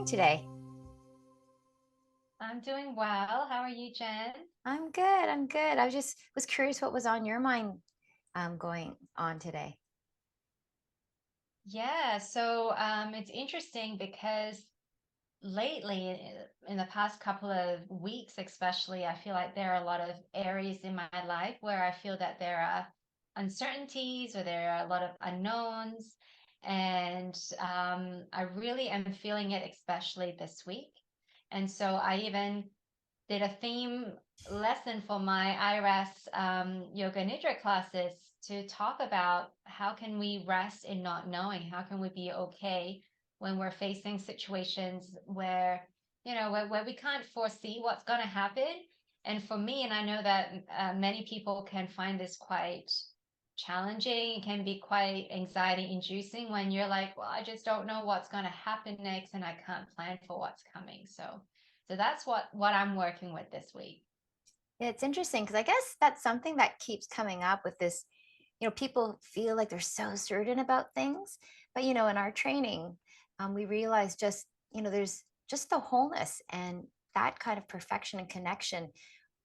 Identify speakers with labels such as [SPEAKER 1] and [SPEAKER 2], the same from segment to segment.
[SPEAKER 1] today?
[SPEAKER 2] I'm doing well. How are you, Jen?
[SPEAKER 1] I'm good. I'm good. I was curious what was on your mind going on today.
[SPEAKER 2] Yeah, it's interesting because lately, in the past couple of weeks, especially, I feel like there are a lot of areas in my life where I feel that there are uncertainties or there are a lot of unknowns. And I really am feeling it, especially this week. And so I even did a theme lesson for my irest yoga nidra classes to talk about how can we rest in not knowing, how can we be okay when we're facing situations where we can't foresee what's going to happen. And for me, and I know that many people can find this quite challenging, it can be quite anxiety inducing when you're like, well, I just don't know what's going to happen next and I can't plan for what's coming. So that's what I'm working with this week.
[SPEAKER 1] Yeah, it's interesting because I guess that's something that keeps coming up with this. People feel like they're so certain about things, but in our training, we realize there's just the wholeness and that kind of perfection and connection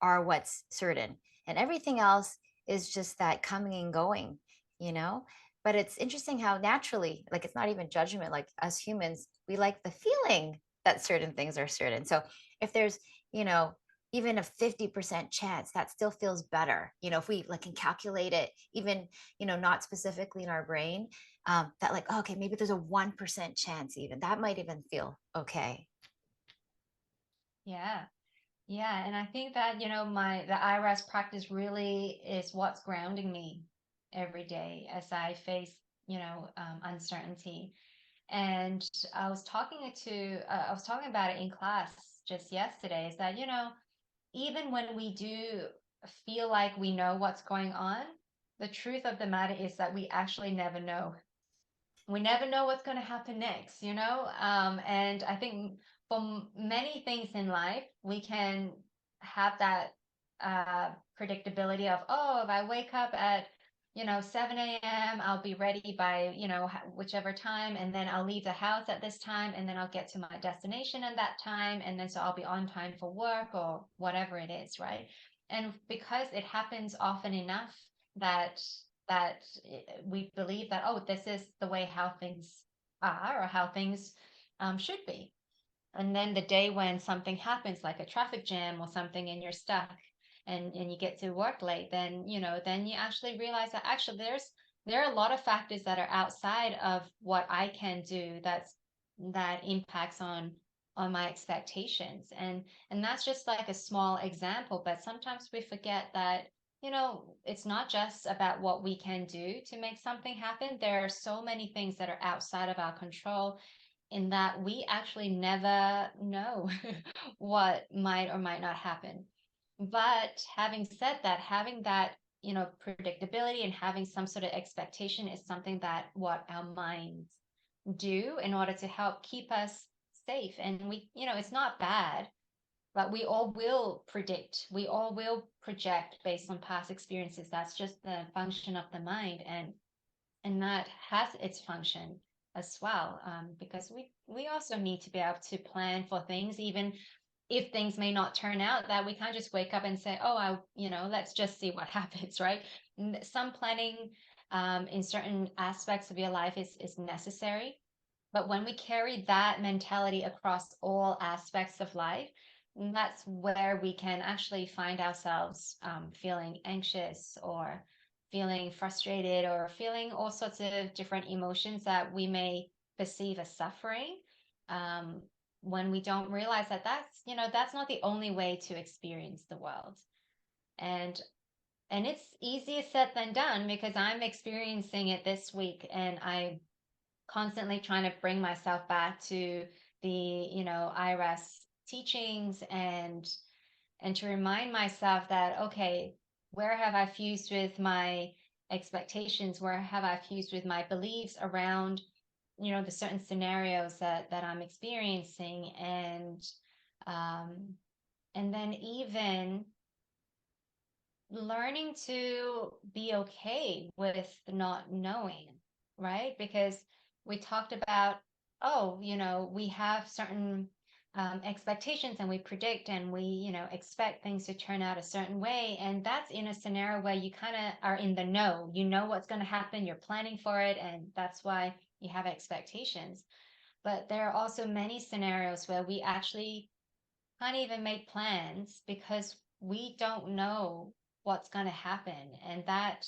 [SPEAKER 1] are what's certain, and everything else is just that coming and going, you know. But it's interesting how naturally, like it's not even judgment. Like us humans, we like the feeling that certain things are certain. So if there's, you know, even a 50% chance, that still feels better, if we like can calculate it, even not specifically in our brain, that like, oh, okay, maybe there's a 1% chance, even that might even feel okay.
[SPEAKER 2] Yeah. Yeah. And I think that, the IRS practice really is what's grounding me every day as I face, uncertainty. And I was talking about it in class just yesterday is that, even when we do feel like we know what's going on, the truth of the matter is that we actually never know. We never know what's going to happen next, and I think for many things in life, we can have that predictability of, oh, if I wake up at 7 a.m., I'll be ready by whichever time, and then I'll leave the house at this time, and then I'll get to my destination at that time, and then so I'll be on time for work or whatever it is, right? And because it happens often enough that we believe that, oh, this is the way how things are or how things should be. And then the day when something happens, like a traffic jam or something, and you're stuck and you get to work late, then you actually realize that actually there are a lot of factors that are outside of what I can do that impacts on my expectations. And that's just like a small example, but sometimes we forget that it's not just about what we can do to make something happen. There are so many things that are outside of our control, in that we actually never know what might or might not happen. But having said that, having that, predictability and having some sort of expectation is something that what our minds do in order to help keep us safe. And it's not bad, but we all will predict, we all will project based on past experiences. That's just the function of the mind, and that has its function as well, because we also need to be able to plan for things, even if things may not turn out, that we can't just wake up and say, oh, let's just see what happens, right? Some planning in certain aspects of your life is necessary, but when we carry that mentality across all aspects of life, that's where we can actually find ourselves feeling anxious or feeling frustrated or feeling all sorts of different emotions that we may perceive as suffering, um, when we don't realize that that's not the only way to experience the world. And it's easier said than done because I'm experiencing it this week, and I constantly trying to bring myself back to the IRES teachings, and to remind myself that, okay, where have I fused with my expectations, where have I fused with my beliefs around the certain scenarios that I'm experiencing, um and then even learning to be okay with not knowing, right? Because we talked about oh, we have certain expectations and we predict and we, expect things to turn out a certain way. And that's in a scenario where you kind of are in the know, what's going to happen, you're planning for it. And that's why you have expectations. But there are also many scenarios where we actually can't even make plans because we don't know what's going to happen. And that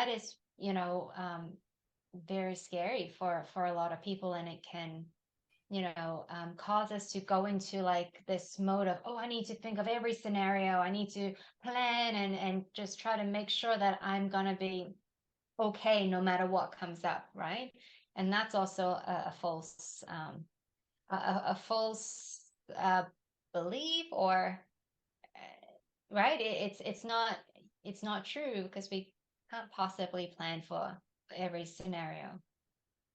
[SPEAKER 2] is, very scary for a lot of people, and it can cause us to go into like this mode of, oh, I need to think of every scenario, I need to plan and just try to make sure that I'm gonna be okay no matter what comes up, right? And that's also a false a false uh, belief, or right, it's not true because we can't possibly plan for every scenario.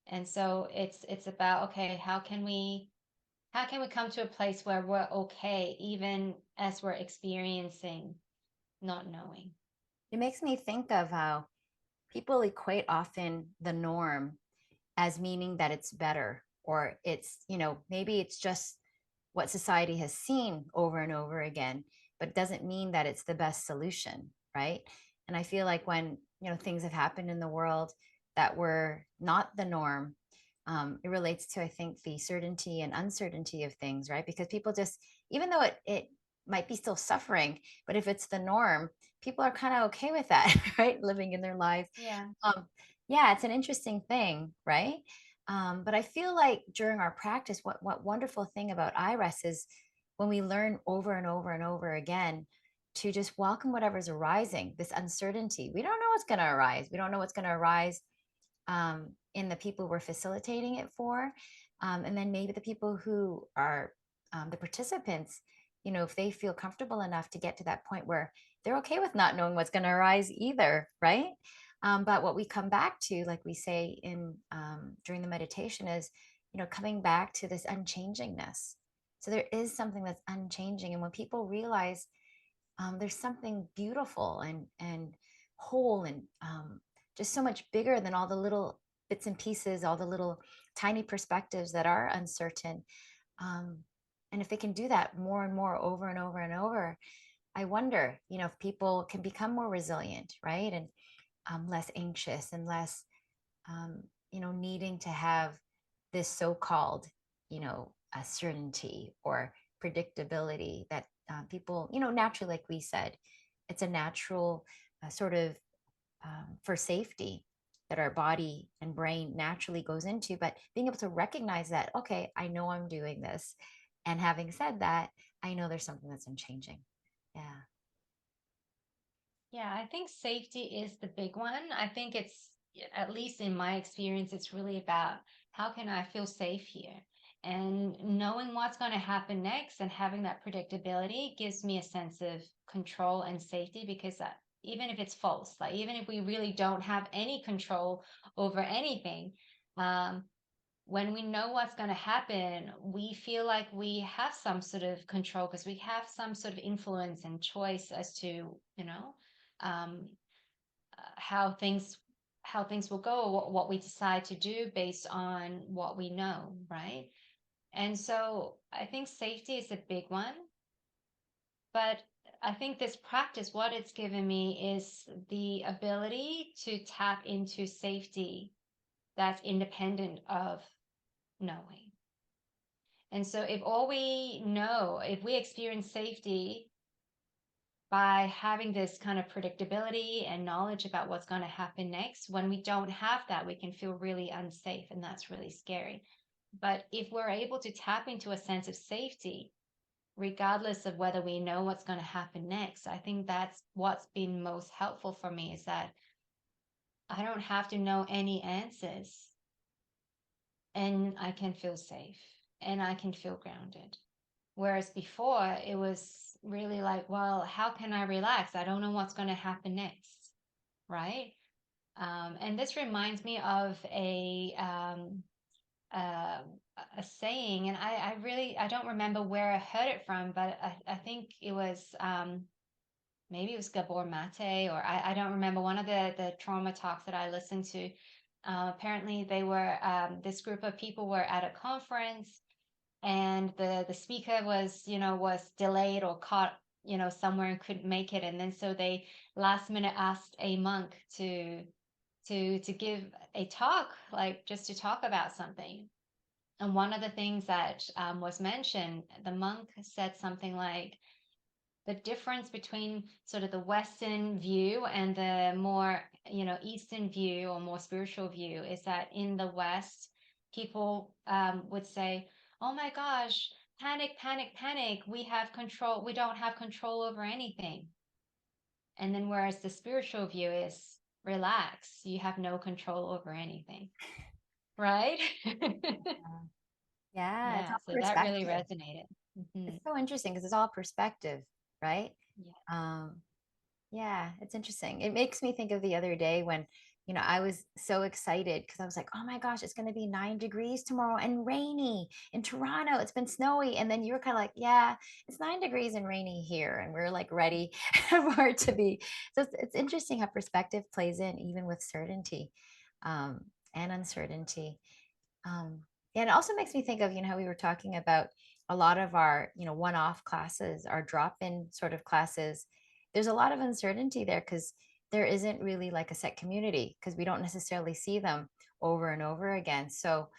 [SPEAKER 2] And so it's about, okay, how can we come to a place where we're okay even as we're experiencing not knowing?
[SPEAKER 1] It makes me think of how people equate often the norm as meaning that it's better, or it's, maybe it's just what society has seen over and over again, but it doesn't mean that it's the best solution, right? And I feel like when, things have happened in the world that were not the norm, it relates to, I think, the certainty and uncertainty of things, right? Because people just, even though it might be still suffering, but if it's the norm, people are kind of okay with that, right? Living in their lives.
[SPEAKER 2] Yeah.
[SPEAKER 1] um, yeah, it's an interesting thing, right? But I feel like during our practice, what wonderful thing about irest is when we learn over and over and over again to just welcome whatever's arising, this uncertainty. We don't know what's going to arise. We don't know what's going to arise in the people we're facilitating it for. And then maybe the people who are the participants, if they feel comfortable enough to get to that point where they're okay with not knowing what's going to arise either, right? But what we come back to, like we say in during the meditation, is coming back to this unchangingness. So there is something that's unchanging, and when people realize there's something beautiful and whole and just so much bigger than all the little bits and pieces, all the little tiny perspectives that are uncertain. Um, and if they can do that more and more over and over and over, I wonder, if people can become more resilient, right? And less anxious and less, needing to have this so-called, certainty or predictability that people, naturally, like we said, it's a natural sort of for safety that our body and brain naturally goes into. But being able to recognize that, okay, I know I'm doing this. And having said that, I know there's something that's unchanging. Yeah.
[SPEAKER 2] Yeah, I think safety is the big one. I think it's, at least in my experience, it's really about how can I feel safe here? And knowing what's going to happen next and having that predictability gives me a sense of control and safety, because even if it's false, like even if we really don't have any control over anything, um, when we know what's going to happen, we feel like we have some sort of control because we have some sort of influence and choice as to, um, how things will go, what we decide to do based on what we know, right? And so I think safety is a big one, but I think this practice, what it's given me is the ability to tap into safety that's independent of knowing. And so if all we know, if we experience safety by having this kind of predictability and knowledge about what's going to happen next, when we don't have that, we can feel really unsafe, and that's really scary. But if we're able to tap into a sense of safety, regardless of whether we know what's going to happen next, I think that's what's been most helpful for me, is that I don't have to know any answers, and I can feel safe and I can feel grounded. Whereas before, it was really like, well, how can I relax? I don't know what's going to happen next, right? And this reminds me of uh, a saying, and I don't remember where I heard it from, but I think it was maybe it was Gabor Mate, or I don't remember, one of the trauma talks that I listened to. Apparently, they were this group of people were at a conference, and the speaker was, was delayed or caught, somewhere and couldn't make it, and then so they last minute asked a monk to give a talk, like just to talk about something. And one of the things that was mentioned, the monk said something like, the difference between sort of the Western view and the more, Eastern view or more spiritual view is that in the West, people would say, oh my gosh, panic, panic, panic. We have control. We don't have control over anything. And then whereas the spiritual view is relax, you have no control over anything. Right?
[SPEAKER 1] Yeah, it's
[SPEAKER 2] Yeah.
[SPEAKER 1] all
[SPEAKER 2] So that really
[SPEAKER 1] perspective.
[SPEAKER 2] resonated. Hmm.
[SPEAKER 1] It's so interesting because it's all perspective, right?
[SPEAKER 2] Yeah.
[SPEAKER 1] Um, Yeah, it's interesting. It makes me think of the other day when, I was so excited because I was like, oh my gosh, it's going to be 9 degrees tomorrow and rainy in Toronto. It's been snowy. And then you were kind of like, yeah, it's 9 degrees and rainy here. And we're like ready for it to be. So it's interesting how perspective plays in even with certainty um, and uncertainty. Um, and it also makes me think of, how we were talking about a lot of our, one-off classes, our drop-in sort of classes. There's a lot of uncertainty there because there isn't really like a set community because we don't necessarily see them over and over again. So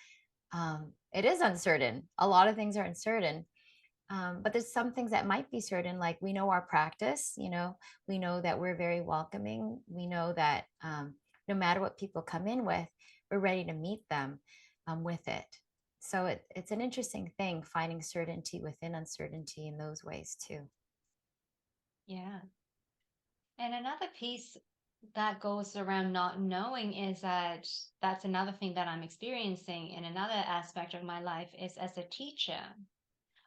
[SPEAKER 1] it is uncertain. A lot of things are uncertain. But there's some things that might be certain, like we know our practice, we know that we're very welcoming. We know that no matter what people come in with, we're ready to meet them with it. So it's an interesting thing finding certainty within uncertainty in those ways too.
[SPEAKER 2] Yeah. And another piece that goes around not knowing is that that's another thing that I'm experiencing in another aspect of my life is as a teacher.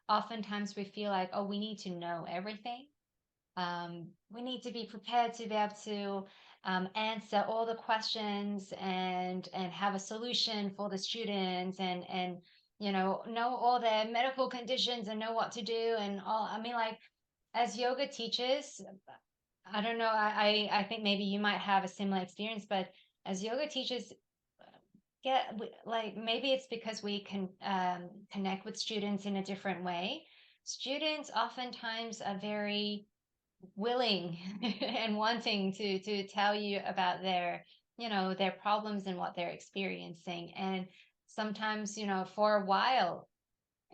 [SPEAKER 2] Oftentimes we feel like, oh, we need to know everything. We need to be prepared to be able to answer all the questions and have a solution for the students and know all their medical conditions and know what to do and all. I mean, like as yoga teachers, I don't know. I think maybe you might have a similar experience, but as yoga teachers, like maybe it's because we can connect with students in a different way. Students oftentimes are very willing and wanting to tell you about their problems and what they're experiencing. And sometimes, for a while,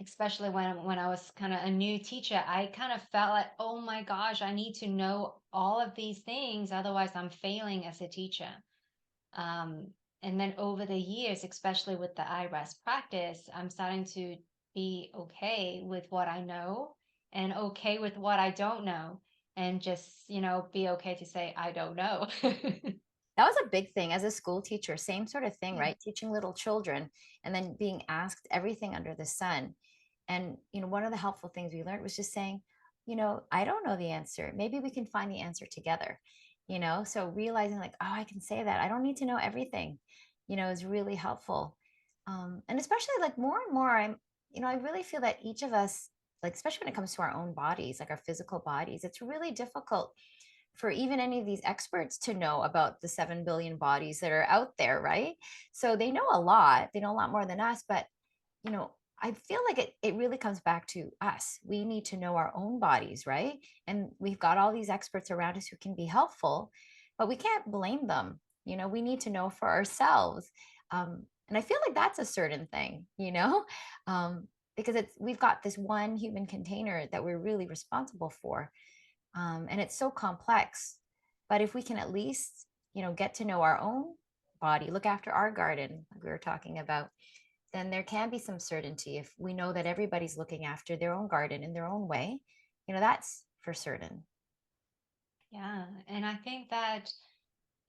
[SPEAKER 2] especially when I was kind of a new teacher, I kind of felt like, oh my gosh, I need to know all of these things, otherwise I'm failing as a teacher. Um, and then over the years, especially with the irest practice, I'm starting to be okay with what I know and okay with what I don't know, and just be okay to say I don't know.
[SPEAKER 1] That was a big thing as a school teacher, same sort of thing,
[SPEAKER 2] Yeah.
[SPEAKER 1] right? Teaching little children and then being asked everything under the sun. And, one of the helpful things we learned was just saying, I don't know the answer. Maybe we can find the answer together, So realizing like, oh, I can say that. I don't need to know everything, is really helpful. And especially like more and more, I really feel that each of us, like, especially when it comes to our own bodies, like our physical bodies, it's really difficult for even any of these experts to know about the 7 billion bodies that are out there, right? So they know a lot, they know a lot more than us, but you know, I feel like it really comes back to us. We need to know our own bodies, right? And we've got all these experts around us who can be helpful, but we can't blame them. We need to know for ourselves. And I feel like that's a certain thing, because we've got this one human container that we're really responsible for, and it's so complex. But if we can at least, get to know our own body, look after our garden, like we were talking about, then there can be some certainty if we know that everybody's looking after their own garden in their own way. That's for certain.
[SPEAKER 2] Yeah, and I think that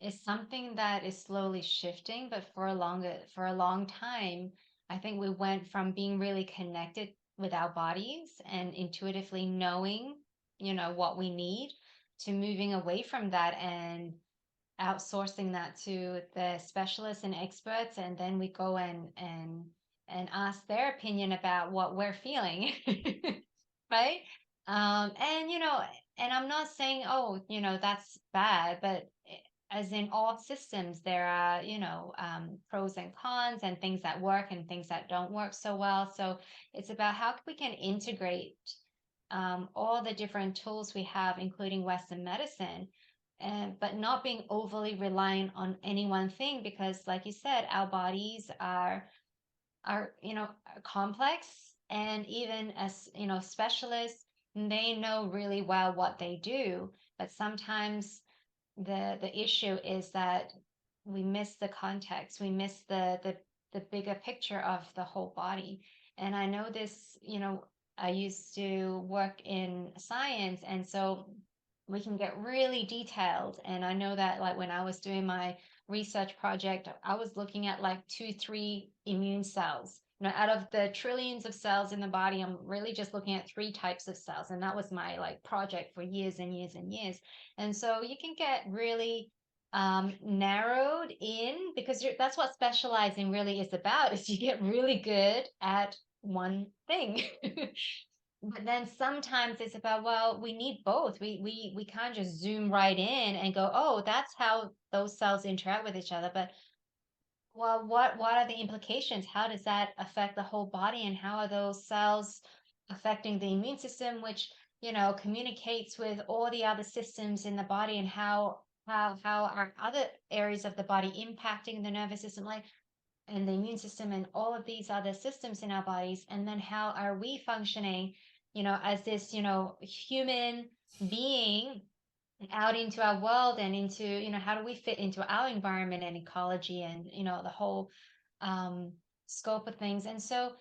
[SPEAKER 2] is something that is slowly shifting, but for a long time, I think we went from being really connected with our bodies and intuitively knowing, what we need, to moving away from that and outsourcing that to the specialists and experts, and then we go and ask their opinion about what we're feeling. Right. And I'm not saying, oh, that's bad, but as in all systems, there are, pros and cons and things that work and things that don't work so well. So it's about how we can integrate all the different tools we have, including Western medicine, and but not being overly reliant on any one thing, because, like you said, our bodies are complex, and even as specialists, they know really well what they do, but sometimes the issue is that we miss the context, we miss the bigger picture of the whole body. And I know this, I used to work in science, and so we can get really detailed. And I know that, like, when I was doing my research project, I was looking at like 2 3 immune cells. Out of the trillions of cells in the body, I'm really just looking at 3 types of cells, and that was my like project for years and years and years. And so you can get really narrowed in, because that's what specializing really is about, is you get really good at one thing. But then sometimes it's about, well, we need both. We can't just zoom right in and go, oh, that's how those cells interact with each other. But, well, what are the implications? How does that affect the whole body, and how are those cells affecting the immune system, which communicates with all the other systems in the body, and how are other areas of the body impacting the nervous system, like, and the immune system, and all of these other systems in our bodies. And then how are we functioning, as this, human being out into our world, and into, how do we fit into our environment and ecology, and, the whole um, scope of things. And so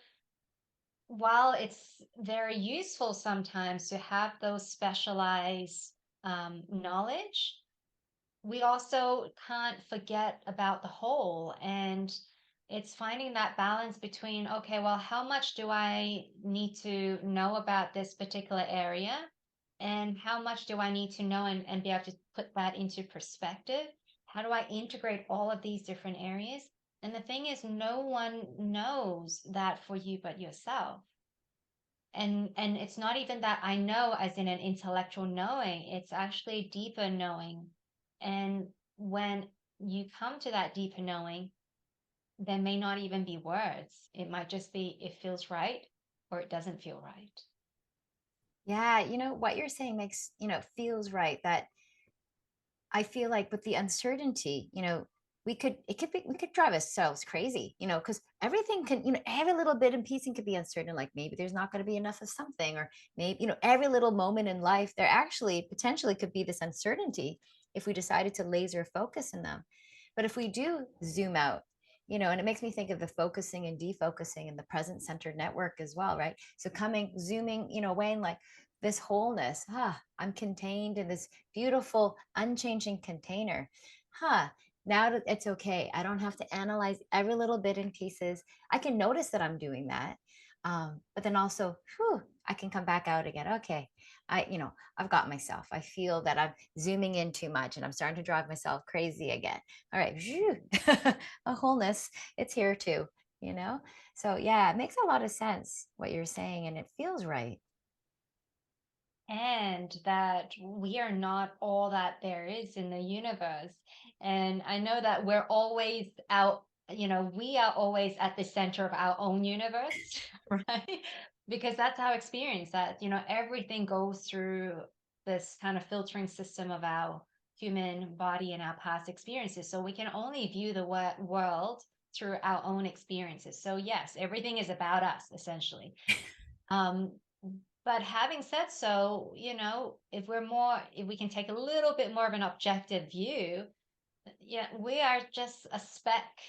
[SPEAKER 2] while it's very useful sometimes to have those specialized knowledge, we also can't forget about the whole. And it's finding that balance between, okay, well, how much do I need to know about this particular area? And how much do I need to know, and be able to put that into perspective? How do I integrate all of these different areas? And the thing is, no one knows that for you but yourself. And it's not even that I know as in an intellectual knowing, it's actually deeper knowing. And when you come to that deeper knowing, there may not even be words. It might just be, it feels right, or it doesn't feel right.
[SPEAKER 1] Yeah, what you're saying makes, feels right. That I feel like with the uncertainty, we could drive ourselves crazy, because everything can, every little bit and piece could be uncertain. Like maybe there's not going to be enough of something, or maybe, every little moment in life, there actually potentially could be this uncertainty if we decided to laser focus in them. But if we do zoom out, and it makes me think of the focusing and defocusing and the present centered network as well, right? So zooming, away, and like this wholeness, I'm contained in this beautiful unchanging container. Now that it's okay, I don't have to analyze every little bit in pieces. I can notice that I'm doing that, but then also, I can come back out again. Okay, I've got myself. I feel that I'm zooming in too much and I'm starting to drive myself crazy again. All right, a wholeness, it's here too, you know. So yeah, it makes a lot of sense what you're saying, and it feels right.
[SPEAKER 2] And that we are not all that there is in the universe. And I know that we're always out, we are always at the center of our own universe, right? Because that's our experience, that, everything goes through this kind of filtering system of our human body and our past experiences. So we can only view the world through our own experiences. So, yes, everything is about us, essentially. Um, but having said so, if we can take a little bit more of an objective view, yeah, we are just a speck,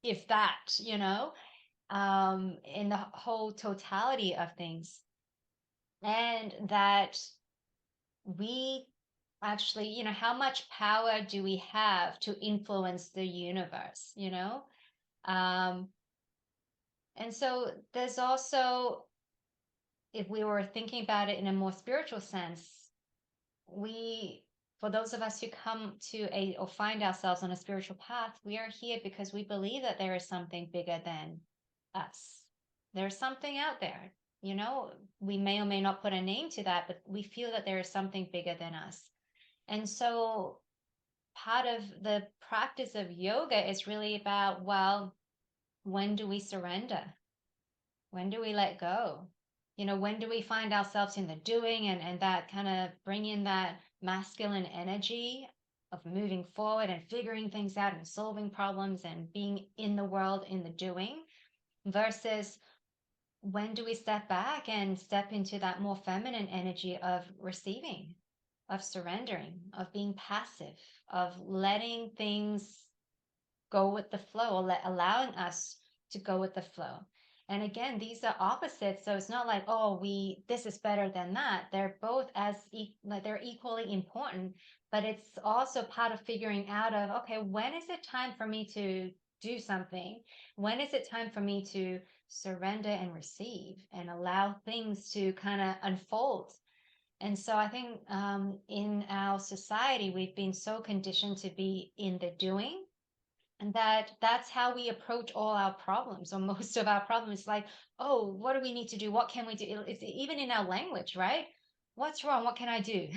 [SPEAKER 2] if that, in the whole totality of things. And that we actually, how much power do we have to influence the universe? Um, and so there's also, if we were thinking about it in a more spiritual sense, we, for those of us who come to a or find ourselves on a spiritual path, we are here because we believe that there is something bigger than us. There's something out there, we may or may not put a name to that, but we feel that there is something bigger than us. And so part of the practice of yoga is really about, well, when do we surrender? When do we let go? When do we find ourselves in the doing, and that kind of bring in that masculine energy of moving forward and figuring things out and solving problems and being in the world in the doing, versus when do we step back and step into that more feminine energy of receiving, of surrendering, of being passive, of letting things go with the flow, or allowing us to go with the flow. And again, these are opposites, so it's not like, oh, we this is better than that. They're both like they're equally important, but it's also part of figuring out of, okay, when is it time for me to do something? When is it time for me to surrender and receive and allow things to kind of unfold? And so I think, in our society, we've been so conditioned to be in the doing, and that's how we approach all our problems, or most of our problems. Like, oh, what do we need to do? What can we do? It's even in our language, right? What's wrong? What can I do?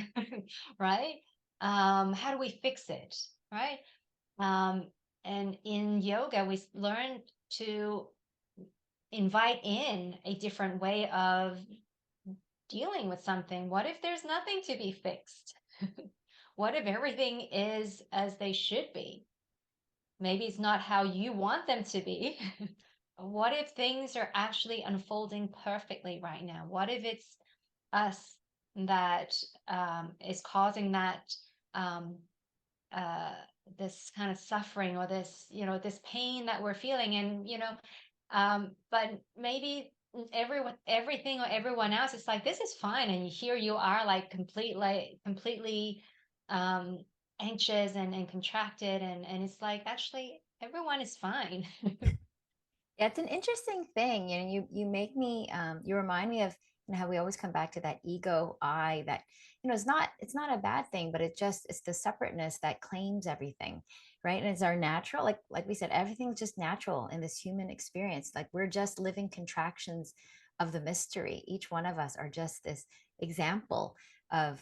[SPEAKER 2] Right? How do we fix it? Right? Um, and in yoga, we learn to invite in a different way of dealing with something. What if there's nothing to be fixed? What if everything is as they should be? Maybe it's not how you want them to be. What if things are actually unfolding perfectly right now? What if it's us that, is causing that, um, uh, this kind of suffering, or this pain that we're feeling? And but maybe everything or everyone else is like, this is fine, and here you are, like, completely, um anxious and contracted, and it's like, actually, everyone is fine.
[SPEAKER 1] Yeah, it's an interesting thing. You make me you remind me of, how we always come back to that ego I, that, it's not a bad thing, but it's the separateness that claims everything, right? And it's our natural, like we said, everything's just natural in this human experience. Like we're just living contractions of the mystery. Each one of us are just this example of,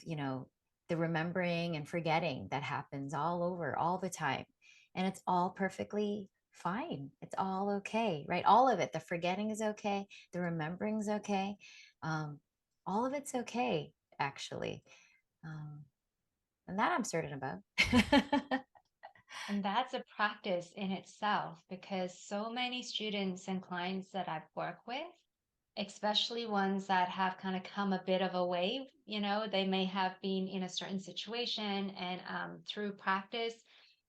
[SPEAKER 1] the remembering and forgetting that happens all over all the time. And it's all perfectly fine. It's all okay, right? All of it. The forgetting is okay. The remembering's okay. Um, all of it's okay, actually. Um, and that I'm certain about.
[SPEAKER 2] And that's a practice in itself, because so many students and clients that I've worked with, especially ones that have kind of come a bit of a wave, they may have been in a certain situation, and, through practice,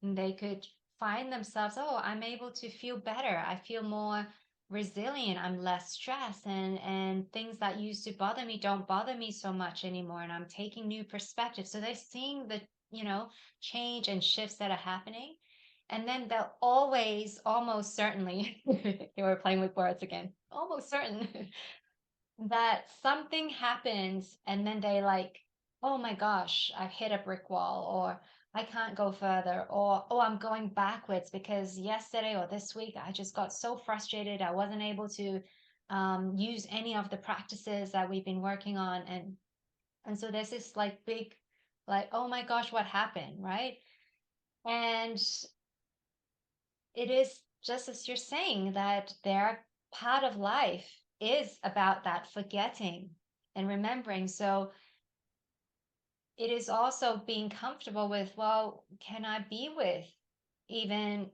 [SPEAKER 2] they could find themselves, oh, I'm able to feel better. I feel more resilient. I'm less stressed, and things that used to bother me don't bother me so much anymore. And I'm taking new perspectives. So they're seeing the, you know, change and shifts that are happening. And then they'll always, almost certainly, you were playing with words again, almost certain that something happens, and then they like, oh my gosh, I've hit a brick wall, or I can't go further, or oh, I'm going backwards because yesterday or this week I just got so frustrated I wasn't able to, use any of the practices that we've been working on. And so there's this like big, like, oh my gosh, what happened, right? And it is just as you're saying, that their part of life is about that forgetting and remembering. So it is also being comfortable with, well, can I be with even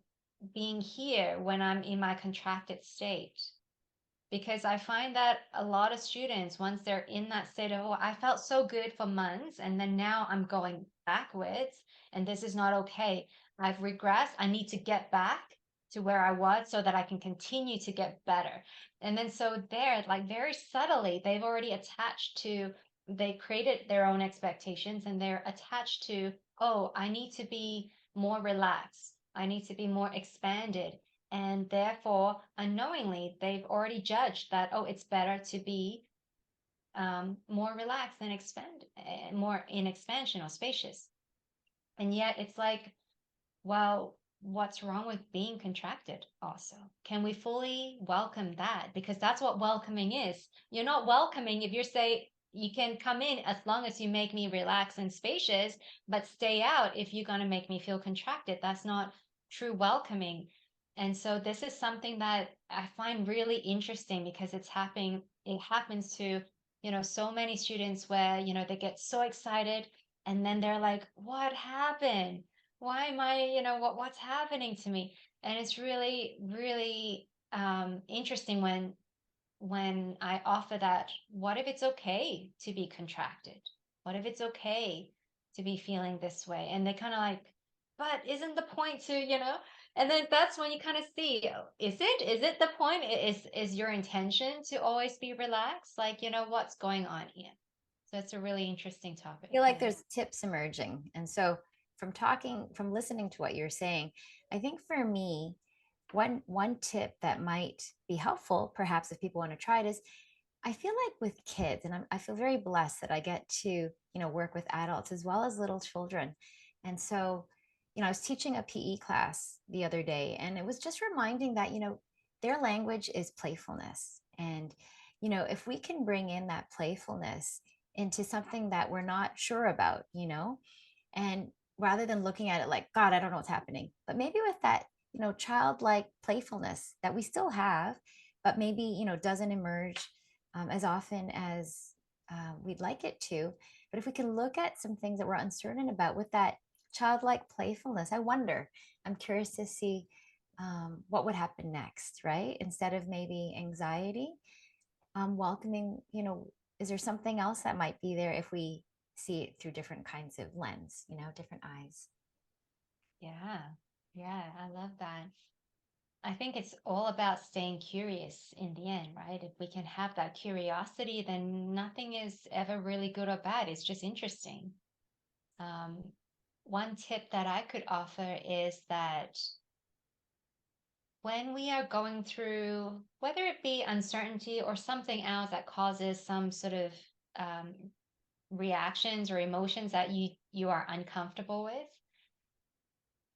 [SPEAKER 2] being here when I'm in my contracted state? Because I find that a lot of students, once they're in that state of, oh, I felt so good for months, and then now I'm going backwards, and this is not okay. I've regressed. I need to get back to where I was so that I can continue to get better. And then so they're like, very subtly, they've already attached to, they created their own expectations, and they're attached to, oh, I need to be more relaxed. I need to be more expanded, and therefore unknowingly they've already judged that, oh, it's better to be, more relaxed and expand, more in expansion or spacious. And yet it's like, well, what's wrong with being contracted also? Can we fully welcome that? Because that's what welcoming is. You're not welcoming if you say, you can come in as long as you make me relax and spacious, but stay out if you're going to make me feel contracted. That's not true welcoming. And so this is something that I find really interesting because it happens to, so many students where, they get so excited and then they're like, what happened? Why am I, what's happening to me? And it's really, really interesting when I offer that, what if it's okay to be contracted? What if it's okay to be feeling this way? And they kind of like, but isn't the point to, And then that's when you kind of see, is it the point? Is your intention to always be relaxed? Like, what's going on here? So it's a really interesting topic.
[SPEAKER 1] Feel like
[SPEAKER 2] Yeah.
[SPEAKER 1] there's tips emerging. And so from listening to what you're saying, I think for me, one tip that might be helpful, perhaps if people want to try it, is I feel like with kids, and I feel very blessed that I get to, work with adults as well as little children. And so, I was teaching a PE class the other day, and it was just reminding that, their language is playfulness. And, if we can bring in that playfulness into something that we're not sure about, and rather than looking at it like, God, I don't know what's happening, but maybe with that, childlike playfulness that we still have, but maybe, doesn't emerge as often as we'd like it to. But if we can look at some things that we're uncertain about with that childlike playfulness, I'm curious to see what would happen next, right? Instead of maybe anxiety, welcoming, is there something else that might be there if we see it through different kinds of lens, different eyes?
[SPEAKER 2] Yeah. Yeah. I love that. I think it's all about staying curious in the end, right? If we can have that curiosity, then nothing is ever really good or bad. It's just interesting. Um, One tip that I could offer is that when we are going through, whether it be uncertainty or something else that causes some sort of um, reactions or emotions that you are uncomfortable with,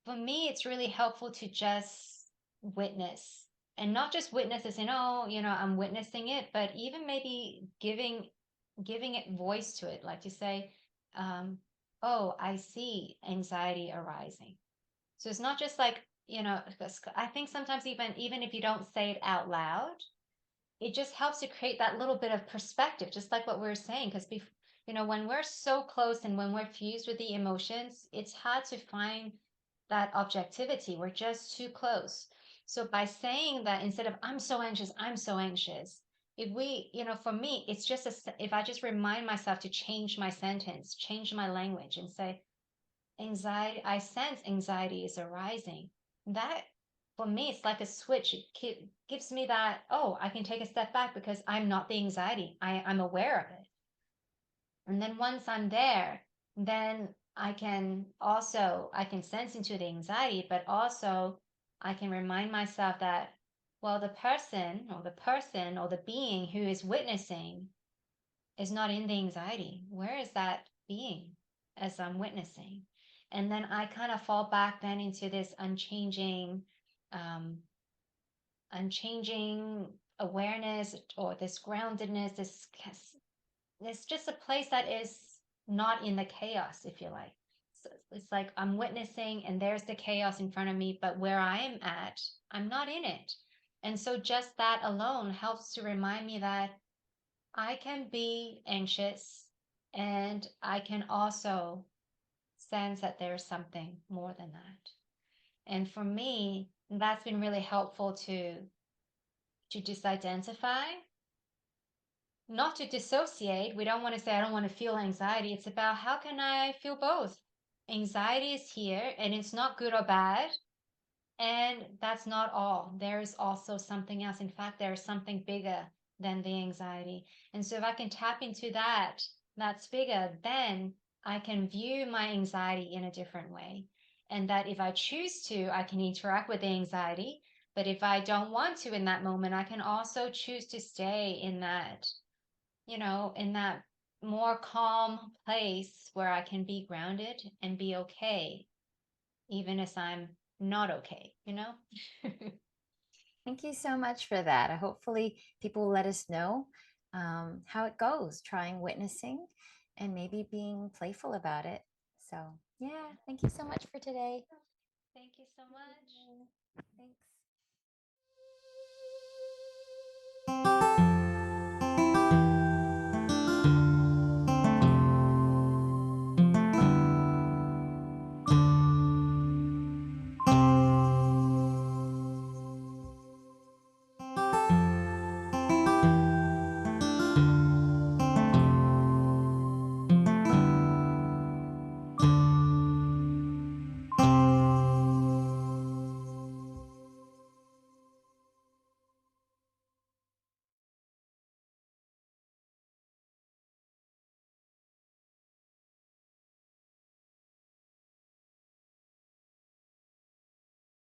[SPEAKER 2] for me, it's really helpful to just witness and not just witness as in, oh, I'm witnessing it, but even maybe giving it voice to it, like to say, um, oh, I see anxiety arising. So it's not just like, 'cause I think sometimes even if you don't say it out loud, it just helps to create that little bit of perspective, just like what we were saying. Because when we're so close and when we're fused with the emotions, it's hard to find that objectivity. We're just too close. So by saying that instead of I'm so anxious, if we, for me, it's just if I just remind myself to change my sentence, change my language, and say, anxiety, I sense anxiety is arising. That for me, it's like a switch. It gives me that, oh, I can take a step back because I'm not the anxiety. I'm aware of it. And then once I'm there, then I can sense into the anxiety, but also I can remind myself that, well, the person or the being who is witnessing is not in the anxiety. Where is that being as I'm witnessing? And then I kind of fall back then into this um, unchanging awareness or this groundedness, it's just a place that is not in the chaos, if you like. So it's like I'm witnessing and there's the chaos in front of me, but where I am at, I'm not in it. And so just that alone helps to remind me that I can be anxious and I can also sense that there's something more than that. And for me, that's been really helpful to just identify, not to dissociate. We don't want to say I don't want to feel anxiety. It's about how can I feel both? Anxiety is here and it's not good or bad. And that's not all. There is also something else. In fact, there is something bigger than the anxiety. And so if I can tap into that's bigger, then I can view my anxiety in a different way. And that if I choose to, I can interact with the anxiety. But if I don't want to in that moment, I can also choose to stay in that more calm place where I can be grounded and be okay even as I'm not okay?
[SPEAKER 1] Thank you so much for that. Hopefully, people will let us know how it goes, trying witnessing and maybe being playful about it. So, yeah, thank you so much for today.
[SPEAKER 2] Thank you so much.
[SPEAKER 1] Thanks.